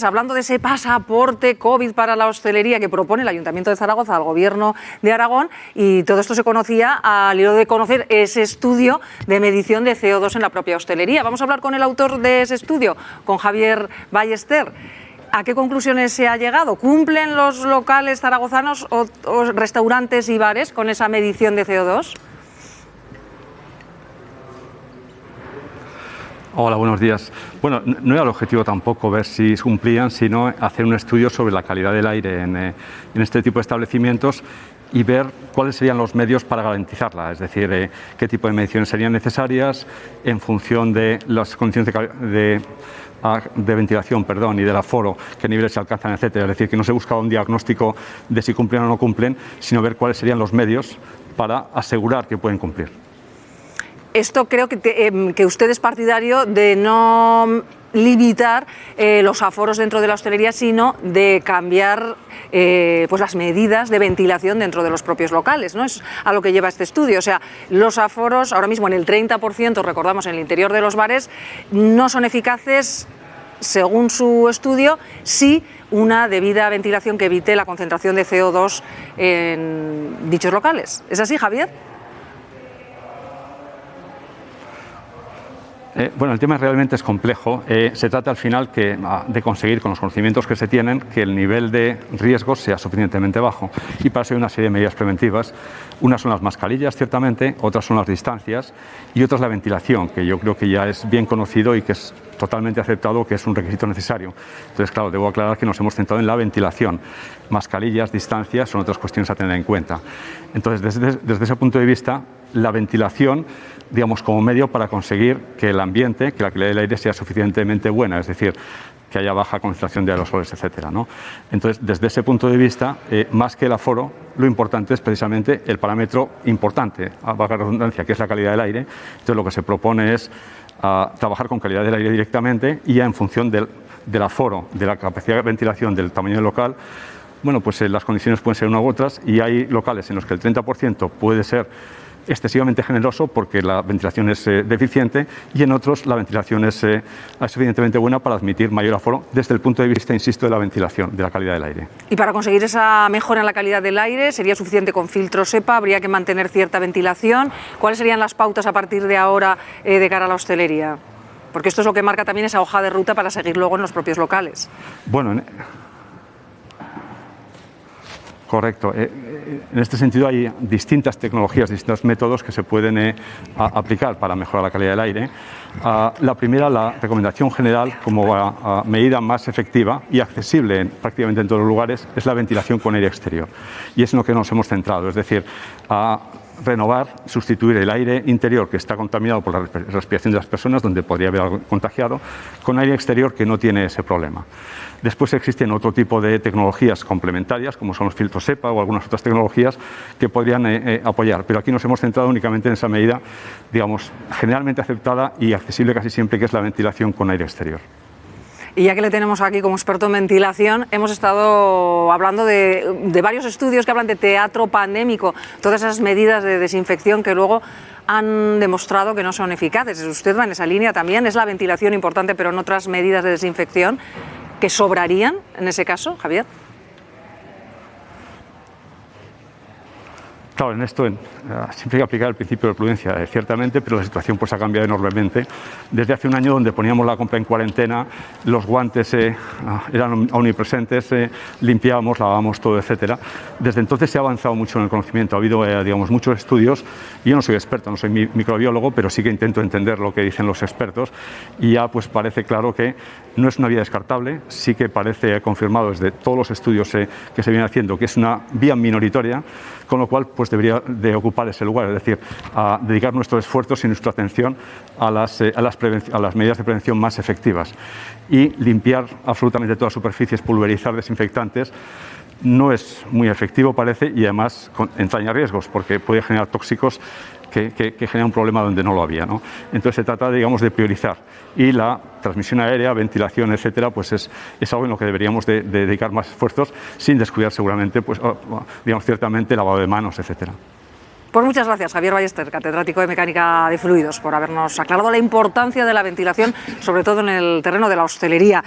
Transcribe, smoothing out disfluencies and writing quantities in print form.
Hablando de ese pasaporte COVID para la hostelería que propone el Ayuntamiento de Zaragoza al Gobierno de Aragón, y todo esto se conocía al hilo de conocer ese estudio de medición de CO2 en la propia hostelería. Vamos a hablar con el autor de ese estudio, con Javier Ballester. ¿A qué conclusiones se ha llegado? ¿Cumplen los locales zaragozanos o restaurantes y bares con esa medición de CO2? Hola, buenos días. Bueno, no era el objetivo tampoco ver si cumplían, sino hacer un estudio sobre la calidad del aire en este tipo de establecimientos y ver cuáles serían los medios para garantizarla, es decir, qué tipo de mediciones serían necesarias en función de las condiciones de ventilación, y del aforo, qué niveles se alcanzan, etcétera. Es decir, que no se buscaba un diagnóstico de si cumplen o no cumplen, sino ver cuáles serían los medios para asegurar que pueden cumplir. Esto creo que usted es partidario de no limitar los aforos dentro de la hostelería, sino de cambiar pues las medidas de ventilación dentro de los propios locales, ¿no? Es a lo que lleva este estudio. O sea, los aforos ahora mismo en el 30%, recordamos, en el interior de los bares, no son eficaces, según su estudio, si una debida ventilación que evite la concentración de CO2 en dichos locales. ¿Es así, Javier? Bueno, el tema realmente es complejo. Se trata al final de conseguir, con los conocimientos que se tienen, que el nivel de riesgo sea suficientemente bajo. Y para eso hay una serie de medidas preventivas. Unas son las mascarillas, ciertamente, otras son las distancias y otras la ventilación, que yo creo que ya es bien conocido y que es totalmente aceptado que es un requisito necesario. Entonces, claro, debo aclarar que nos hemos centrado en la ventilación. Mascarillas, distancias son otras cuestiones a tener en cuenta. Entonces, desde ese punto de vista, la ventilación, digamos, como medio para conseguir que el ambiente, que la calidad del aire sea suficientemente buena, es decir, que haya baja concentración de aerosoles, etcétera, ¿no? Entonces, desde ese punto de vista, más que el aforo, lo importante es precisamente el parámetro importante, a valga la redundancia, que es la calidad del aire. Entonces, lo que se propone es trabajar con calidad del aire directamente y ya en función del aforo, de la capacidad de ventilación, del tamaño del local. Bueno, pues las condiciones pueden ser unas u otras y hay locales en los que el 30% puede ser excesivamente generoso porque la ventilación es deficiente y en otros la ventilación es suficientemente buena para admitir mayor aforo desde el punto de vista, insisto, de la ventilación, de la calidad del aire. Y para conseguir esa mejora en la calidad del aire, ¿sería suficiente con filtros EPA? ¿Habría que mantener cierta ventilación? ¿Cuáles serían las pautas a partir de ahora de cara a la hostelería? Porque esto es lo que marca también esa hoja de ruta para seguir luego en los propios locales. Bueno, correcto. En este sentido hay distintas tecnologías, distintos métodos que se pueden aplicar para mejorar la calidad del aire. La primera, la recomendación general como medida más efectiva y accesible prácticamente en todos los lugares, es la ventilación con aire exterior. Y es en lo que nos hemos centrado, es decir, renovar, sustituir el aire interior que está contaminado por la respiración de las personas, donde podría haber algo contagiado, con aire exterior que no tiene ese problema. Después existen otro tipo de tecnologías complementarias, como son los filtros EPA o algunas otras tecnologías que podrían apoyar, pero aquí nos hemos centrado únicamente en esa medida, digamos, generalmente aceptada y accesible casi siempre, que es la ventilación con aire exterior. Y ya que le tenemos aquí como experto en ventilación, hemos estado hablando de varios estudios que hablan de teatro pandémico, todas esas medidas de desinfección que luego han demostrado que no son eficaces. ¿Usted va en esa línea también? ¿Es la ventilación importante, pero en otras medidas de desinfección que sobrarían en ese caso, Javier? Claro, en esto siempre hay que aplicar el principio de prudencia, ciertamente, pero la situación pues ha cambiado enormemente. Desde hace un año, donde poníamos la compra en cuarentena, los guantes eran omnipresentes, limpiábamos, lavábamos todo, etcétera. Desde entonces se ha avanzado mucho en el conocimiento. Ha habido, digamos, muchos estudios. Yo no soy experto, no soy microbiólogo, pero sí que intento entender lo que dicen los expertos y ya pues parece claro que no es una vía descartable. Sí que parece confirmado desde todos los estudios que se vienen haciendo que es una vía minoritaria, con lo cual pues debería de ocupar ese lugar, es decir, a dedicar nuestros esfuerzos y nuestra atención a las medidas de prevención más efectivas. Y limpiar absolutamente todas las superficies, pulverizar desinfectantes, no es muy efectivo, parece, y además entraña riesgos porque puede generar tóxicos que generan un problema donde no lo había, ¿no? Entonces se trata, digamos, de priorizar, y la transmisión aérea, ventilación, etcétera, pues es algo en lo que deberíamos de dedicar más esfuerzos, sin descuidar seguramente, pues, digamos, ciertamente lavado de manos, etcétera. Pues muchas gracias, Javier Ballester, catedrático de Mecánica de Fluidos, por habernos aclarado la importancia de la ventilación, sobre todo en el terreno de la hostelería.